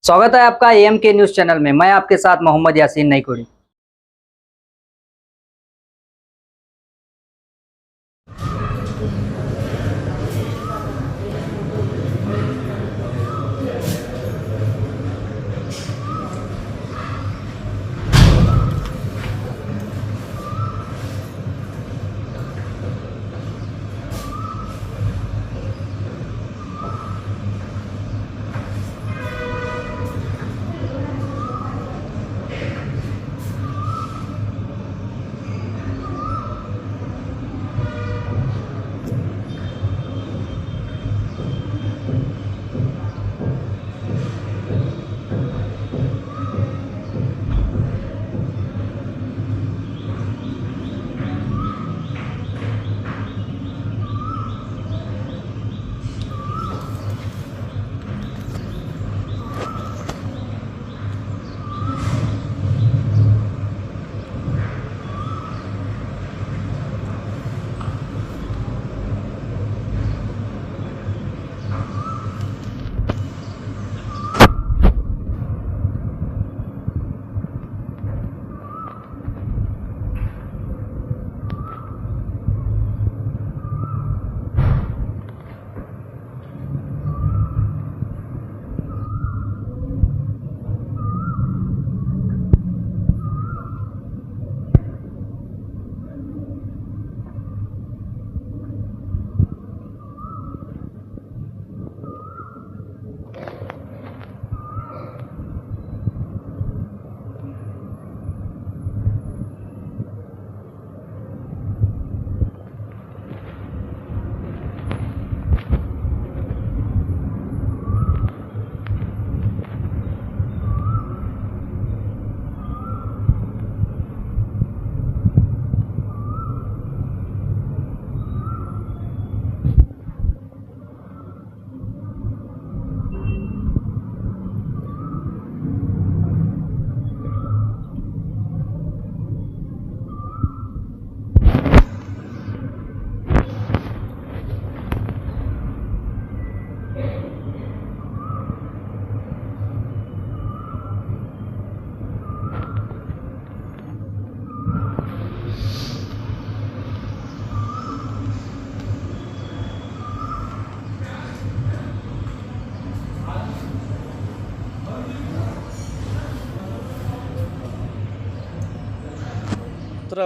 स्वागत है आपका एम के न्यूज चैनल में। मैं आपके साथ मोहम्मद यासीन नईकुड़ी।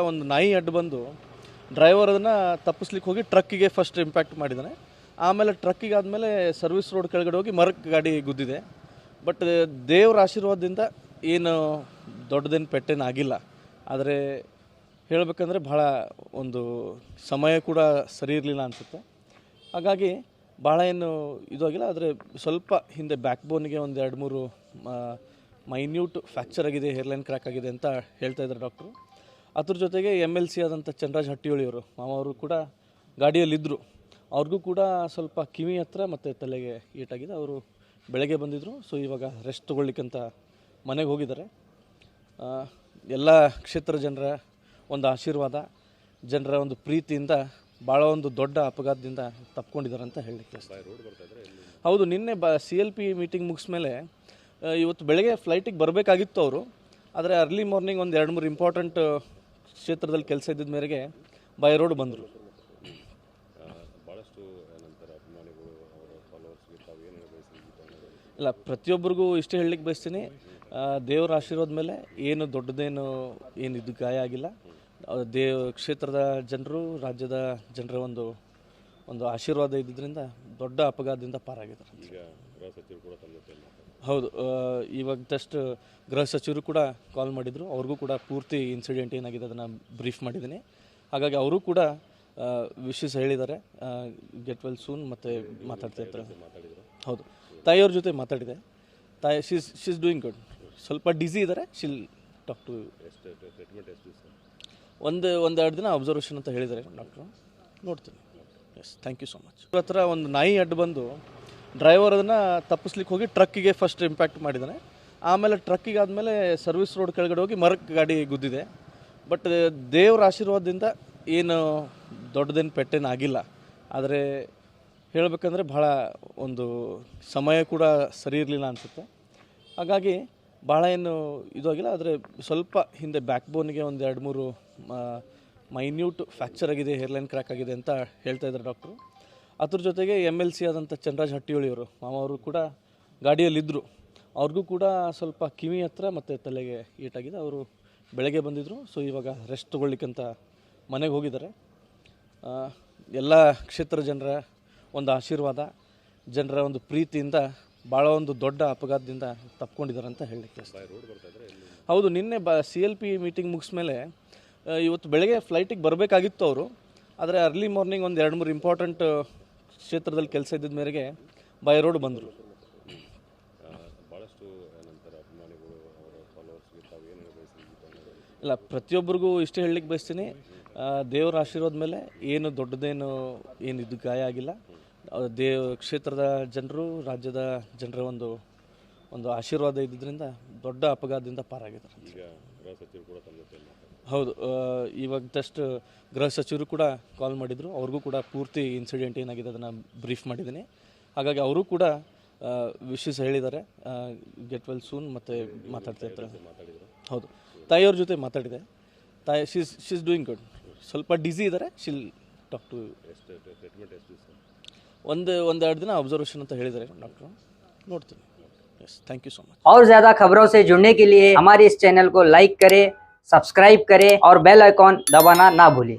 ಒಂದು ನಾಯಿ ಅಡ್ಡು ಬಂದು ಡ್ರೈವರ್ ಅದನ್ನು ತಪ್ಪಿಸ್ಲಿಕ್ಕೆ ಹೋಗಿ ಟ್ರಕ್ಕಿಗೆ ಫಸ್ಟ್ ಇಂಪ್ಯಾಕ್ಟ್ ಮಾಡಿದ್ದಾನೆ. ಆಮೇಲೆ ಟ್ರಕ್ಕಿಗೆ ಆದಮೇಲೆ ಸರ್ವಿಸ್ ರೋಡ್ ಕೆಳಗಡೆ ಹೋಗಿ ಮರಕ್ಕೆ ಗಾಡಿ ಗುದ್ದಿದೆ. ಬಟ್ ದೇವ್ರ ಆಶೀರ್ವಾದದಿಂದ ಏನು ದೊಡ್ಡದೇನು ಪೆಟ್ಟೇನು ಆಗಿಲ್ಲ. ಆದರೆ ಹೇಳಬೇಕಂದ್ರೆ ಭಾಳ ಒಂದು ಸಮಯ ಕೂಡ ಸರಿ ಇರಲಿಲ್ಲ ಅನಿಸುತ್ತೆ. ಹಾಗಾಗಿ ಭಾಳ ಏನು ಇದು ಆಗಿಲ್ಲ. ಆದರೆ ಸ್ವಲ್ಪ ಹಿಂದೆ ಬ್ಯಾಕ್ ಬೋನ್ಗೆ ಒಂದು 2-3 ಮೈನ್ಯೂಟ್ ಫ್ರ್ಯಾಕ್ಚರ್ ಆಗಿದೆ, ಹೇರ್ಲೈನ್ ಕ್ರ್ಯಾಕ್ ಆಗಿದೆ ಅಂತ ಹೇಳ್ತಾ ಇದ್ದಾರೆ ಡಾಕ್ಟ್ರು. ಅದ್ರ ಜೊತೆಗೆ MLC ಆದಂಥ ಚಂದ್ರರಾಜ್ ಹಟ್ಟಿಹೊಳಿಯವರು ಮಾವರು ಕೂಡ ಗಾಡಿಯಲ್ಲಿದ್ದರು. ಅವ್ರಿಗೂ ಕೂಡ ಸ್ವಲ್ಪ ಕಿವಿ ಹತ್ರ ಮತ್ತು ತಲೆಗೆ ಏಟಾಗಿದೆ. ಅವರು ಬೆಳಗ್ಗೆ ಬಂದಿದ್ದರು. ಸೊ ಇವಾಗ ರೆಸ್ಟ್ ತೊಗೊಳ್ಲಿಕ್ಕಂತ ಮನೆಗೆ ಹೋಗಿದ್ದಾರೆ. ಎಲ್ಲ ಕ್ಷೇತ್ರ ಜನರ ಒಂದು ಆಶೀರ್ವಾದ, ಜನರ ಒಂದು ಪ್ರೀತಿಯಿಂದ ಭಾಳ ಒಂದು ದೊಡ್ಡ ಅಪಘಾತದಿಂದ ತಪ್ಕೊಂಡಿದ್ದಾರೆ ಅಂತ ಹೇಳಲಿಕ್ಕೆ. ಹೌದು, ನಿನ್ನೆ CLP ಮೀಟಿಂಗ್ ಮುಗಿಸ್ಮೇಲೆ ಇವತ್ತು ಬೆಳಗ್ಗೆ ಫ್ಲೈಟಿಗೆ ಬರಬೇಕಾಗಿತ್ತು ಅವರು. ಆದರೆ ಅರ್ಲಿ ಮಾರ್ನಿಂಗ್ ಒಂದು 2-3 ಇಂಪಾರ್ಟೆಂಟ್ ಕ್ಷೇತ್ರದಲ್ಲಿ ಕೆಲಸ ಇದ್ದಿದ್ದ ಮೇರೆಗೆ ಬೈ ರೋಡ್ ಬಂದರು. ಇಲ್ಲ, ಪ್ರತಿಯೊಬ್ಬರಿಗೂ ಇಷ್ಟೇ ಹೇಳಲಿಕ್ಕೆ ಬಯಸ್ತೀನಿ, ದೇವರ ಆಶೀರ್ವಾದ ಮೇಲೆ ಏನು ದೊಡ್ಡದೇನು ಇದು ಗಾಯ ಆಗಿಲ್ಲ. ಕ್ಷೇತ್ರದ ಜನರು, ರಾಜ್ಯದ ಜನರ ಒಂದು ಆಶೀರ್ವಾದ ಇದ್ದಿದ್ದರಿಂದ ದೊಡ್ಡ ಅಪಘಾತದಿಂದ ಪಾರಾಗಿದ್ದಾರೆ. ಹೌದು, ಇವಾಗ ಜಸ್ಟ್ ಗೃಹ ಸಚಿವರು ಕೂಡ ಕಾಲ್ ಮಾಡಿದರು. ಅವ್ರಿಗೂ ಕೂಡ ಪೂರ್ತಿ ಇನ್ಸಿಡೆಂಟ್ ಏನಾಗಿದೆ ಅದನ್ನು ಬ್ರೀಫ್ ಮಾಡಿದ್ದೀನಿ. ಹಾಗಾಗಿ ಅವರು ಕೂಡ ವಿಶಸ್ ಹೇಳಿದ್ದಾರೆ, ಗೆಟ್ ವೆಲ್ ಸೂನ್ ಮತ್ತು ಮಾತಾಡ್ತಾ ಇರ್ತಾರೆ. ಹೌದು, ತಾಯಿಯವ್ರ ಜೊತೆ ಮಾತಾಡಿದೆ. ತಾಯಿ ಶೀಸ್ ಡೂಯಿಂಗ್ ಗುಡ್. ಸ್ವಲ್ಪ ಡಿಸಿ ಇದ್ದಾರೆ. ಶಿಲ್ ಟಾಕ್ ಟು ಒಂದು 2 ದಿನ ಅಬ್ಸರ್ವೇಷನ್ ಅಂತ ಹೇಳಿದ್ದಾರೆ ಡಾಕ್ಟ್ರು. ನೋಡ್ತೀನಿ. Yes, thank you so much. ಹತ್ರ ಒಂದು ನಾಯಿ ಅಡ್ಡು ಬಂದು ಡ್ರೈವರ್ ಅದನ್ನು ತಪ್ಪಿಸ್ಲಿಕ್ಕೆ ಹೋಗಿ ಟ್ರಕ್ಕಿಗೆ ಫಸ್ಟ್ ಇಂಪ್ಯಾಕ್ಟ್ ಮಾಡಿದ್ದಾನೆ. ಆಮೇಲೆ ಟ್ರಕ್ಕಿಗೆ ಆದಮೇಲೆ ಸರ್ವಿಸ್ ರೋಡ್ ಕೆಳಗಡೆ ಹೋಗಿ ಮರಕ್ಕೆ ಗಾಡಿ ಗುದ್ದಿದೆ. ಬಟ್ ದೇವ್ರ ಆಶೀರ್ವಾದದಿಂದ ಏನು ದೊಡ್ಡದೇನು ಪೆಟ್ಟೇನು ಆಗಿಲ್ಲ. ಆದರೆ ಹೇಳಬೇಕಂದ್ರೆ ಭಾಳ ಒಂದು ಸಮಯ ಕೂಡ ಸರಿ ಇರಲಿಲ್ಲ ಅನಿಸುತ್ತೆ. ಹಾಗಾಗಿ ಭಾಳ ಏನು ಇದು ಆಗಿಲ್ಲ, ಆದರೆ ಸ್ವಲ್ಪ ಹಿಂದೆ ಬ್ಯಾಕ್ ಬೋನ್ಗೆ ಒಂದು 2-3 ಮೈನ್ಯೂಟ್ ಫ್ರ್ಯಾಕ್ಚರ್ ಆಗಿದೆ, ಹೇರ್ಲೈನ್ ಕ್ರ್ಯಾಕ್ ಆಗಿದೆ ಅಂತ ಹೇಳ್ತಾ ಇದ್ದಾರೆ ಡಾಕ್ಟ್ರು. ಅದ್ರ ಜೊತೆಗೆ MLC ಆದಂಥ ಚಂದ್ರರಾಜ್ ಹಟ್ಟಿಹೊಳಿಯವರು ಮಾವ ಅವರು ಕೂಡ ಗಾಡಿಯಲ್ಲಿದ್ದರು. ಅವ್ರಿಗೂ ಕೂಡ ಸ್ವಲ್ಪ ಕಿವಿ ಹತ್ರ ಮತ್ತು ತಲೆಗೆ ಏಟಾಗಿದೆ. ಅವರು ಬೆಳಗ್ಗೆ ಬಂದಿದ್ದರು. ಸೊ ಇವಾಗ ರೆಸ್ಟ್ ತೊಗೊಳ್ಲಿಕ್ಕಂತ ಮನೆಗೆ ಹೋಗಿದ್ದಾರೆ. ಎಲ್ಲ ಕ್ಷೇತ್ರ ಜನರ ಒಂದು ಆಶೀರ್ವಾದ, ಜನರ ಒಂದು ಪ್ರೀತಿಯಿಂದ ಭಾಳ ಒಂದು ದೊಡ್ಡ ಅಪಘಾತದಿಂದ ತಪ್ಕೊಂಡಿದ್ದಾರೆ ಅಂತ ಹೇಳಲಿಕ್ಕೆ. ಹೌದು, ನಿನ್ನೆ CLP ಮೀಟಿಂಗ್ ಮುಗಿಸ್ಮೇಲೆ ಇವತ್ತು ಬೆಳಗ್ಗೆ ಫ್ಲೈಟಿಗೆ ಬರಬೇಕಾಗಿತ್ತು ಅವರು. ಆದರೆ ಅರ್ಲಿ ಮಾರ್ನಿಂಗ್ ಒಂದು 2-3 ಇಂಪಾರ್ಟೆಂಟ್ ಕ್ಷೇತ್ರದಲ್ಲಿ ಕೆಲಸ ಇದ್ದಿದ್ದ ಮೇರೆಗೆ ಬೈ ರೋಡ್ ಬಂದರು. ಇಲ್ಲ, ಪ್ರತಿಯೊಬ್ಬರಿಗೂ ಇಷ್ಟೇ ಹೇಳಲಿಕ್ಕೆ ಬಯಸ್ತೀನಿ, ದೇವರ ಆಶೀರ್ವಾದ ಮೇಲೆ ಏನು ದೊಡ್ಡದೇನು ಏನಿದ್ದು ಗಾಯ ಆಗಿಲ್ಲ. ಕ್ಷೇತ್ರದ ಜನರು, ರಾಜ್ಯದ ಜನರ ಒಂದು ಆಶೀರ್ವಾದ ಇದ್ದಿದ್ದರಿಂದ ದೊಡ್ಡ ಅಪಘಾತದಿಂದ ಪಾರಾಗಿದ್ದಾರೆ. ಹೌದು, ಇವಾಗ ಜಸ್ಟ್ ಗೃಹ ಸಚಿವರು ಕೂಡ ಕಾಲ್ ಮಾಡಿದರು. ಅವ್ರಿಗೂ ಕೂಡ ಪೂರ್ತಿ ಇನ್ಸಿಡೆಂಟ್ ಏನಾಗಿದೆ ಅದನ್ನು ಬ್ರೀಫ್ ಮಾಡಿದ್ದೀನಿ. ಹಾಗಾಗಿ ಅವರು ಕೂಡ ವಿಶಸ್ ಹೇಳಿದ್ದಾರೆ, ಗೆಟ್ ವೆಲ್ ಸೂನ್ ಮತ್ತು ಮಾತಾಡ್ತಾ ಇರ್ತಾರೆ. ಹೌದು, ತಾಯಿಯವ್ರ ಜೊತೆ ಮಾತಾಡಿದೆ. ತಾಯಿ ಶೀಸ್ ಡೂಯಿಂಗ್ ಗುಡ್. ಸ್ವಲ್ಪ ಡಿಸಿ ಇದ್ದಾರೆ. ಶಿಲ್ ಟಾಕ್ ಟು ಒಂದು 2 ದಿನ ಅಬ್ಸರ್ವೇಷನ್ ಅಂತ ಹೇಳಿದ್ದಾರೆ ಡಾಕ್ಟ್ರು. ನೋಡ್ತೀನಿ. Yes, thank you so much. और ज्यादा खबरों से जुड़ने के लिए हमारे इस चैनल को लाइक करें, सब्सक्राइब करें और बेल आइकॉन दबाना ना भूलें।